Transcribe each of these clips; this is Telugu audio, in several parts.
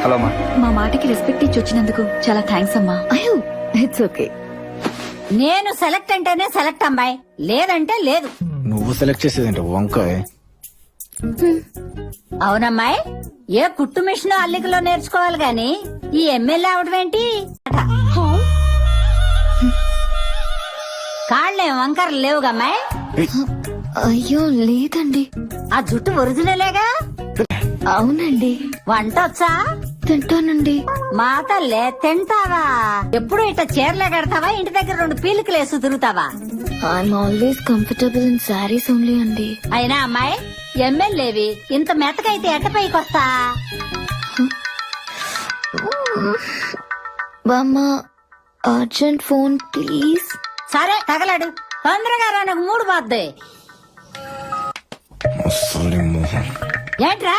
హలో అమ్మా. మా మాటకి రెస్పెక్ట్ ఇచ్చి వచ్చినందుకు చాలా థ్యాంక్స్ అమ్మా. అయ్యో ఇట్స్ ఓకే. నేను సెలెక్ట్ అంటేనే సెలెక్ట్ అమ్మాయి, లేదంటే లేదు. నువ్వు సెలెక్ట్ చేసేదంటే వంకాయ. అవునమ్మాయి, ఏ కుట్టు మిషన్ అల్లికలో నేర్చుకోవాలి గాని ఈ ఎమ్మెల్యే అవడం ఏంటి? కాళ్ళేం వంకరలు లేవుగమ్మాయి. అయ్యో లేదండి. ఆ జుట్టు ఒరిజినలేగా? అవునండి. వంట వచ్చా? తింటానండి. మా తల్లే తింటావా? ఎప్పుడు ఇట్ట చీరలే కడతావా, ఇంటి దగ్గర 2 పీలికలేసు తిరుగుతావా? I'm always comfortable in saris only అండి. అయినా అమ్మాయి, ఎమ్మెల్యేవి ఇంత మెత్తకైతే ఎట్ట పైకొస్తా? బామ్మ అర్జెంట్ ఫోన్ ప్లీజ్. సరే తగలడు, తొందరగా రా, నాకు 3 బాద్దే. ఏంట్రా?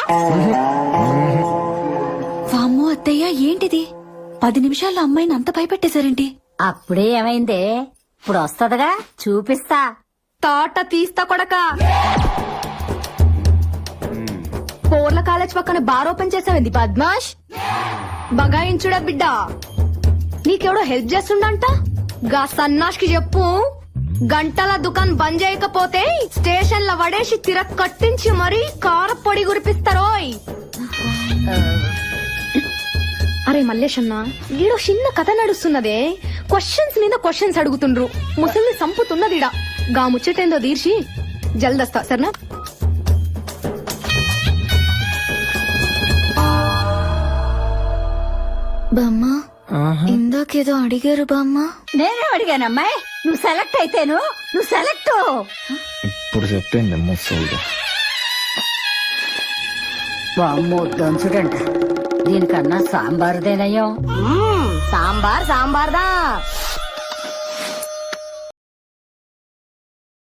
వామ్మో అత్తయ్య, ఏంటిది? 10 నిమిషాల్లో అమ్మాయిని అంత భయపెట్టేశారేంటి? అప్పుడే ఏమైందే? ఇప్పుడు వస్తదిగా, చూపిస్తా. తోట తీస్తా కొడక. పోర్ల కాలేజ్ పక్కన బార్ ఓపెన్ చేసావింది పద్మాష్. బగాయించుడా బిడ్డ, నీకెవడో హెల్ప్ చేస్తుండంట. గా సన్నాష్ కి చెప్పు, గంటల దుకాన్ బంద్ చేయకపోతే స్టేషన్ లో వడేసి తిరక్ కట్టించి మరీ కారపొడి గురిపిస్తారోయ్. అరే మల్లేష్ అన్న, ఈడో చిన్న కథ నడుస్తున్నదే. క్వశ్చన్స్ మీద క్వశ్చన్స్ అడుగుతుండ్రు. ముసలిని సంపుతున్నదిడా. గా ముచ్చటేందో తీర్చి జల్దస్తా సరేనా? బామ్మ ఇందాకేదో అడిగారు బామ్మ. నేనే అడిగానమ్మాయి, నువ్వు సెలెక్ట్ అయితేను. నువ్వు సెలెక్ట్. ఇప్పుడు చెప్పింది ముసలి. వామ్మో దంచుడంట, దీనికన్నా సాంబార్దేనయ్యో. సాంబార్ సాంబార్దా.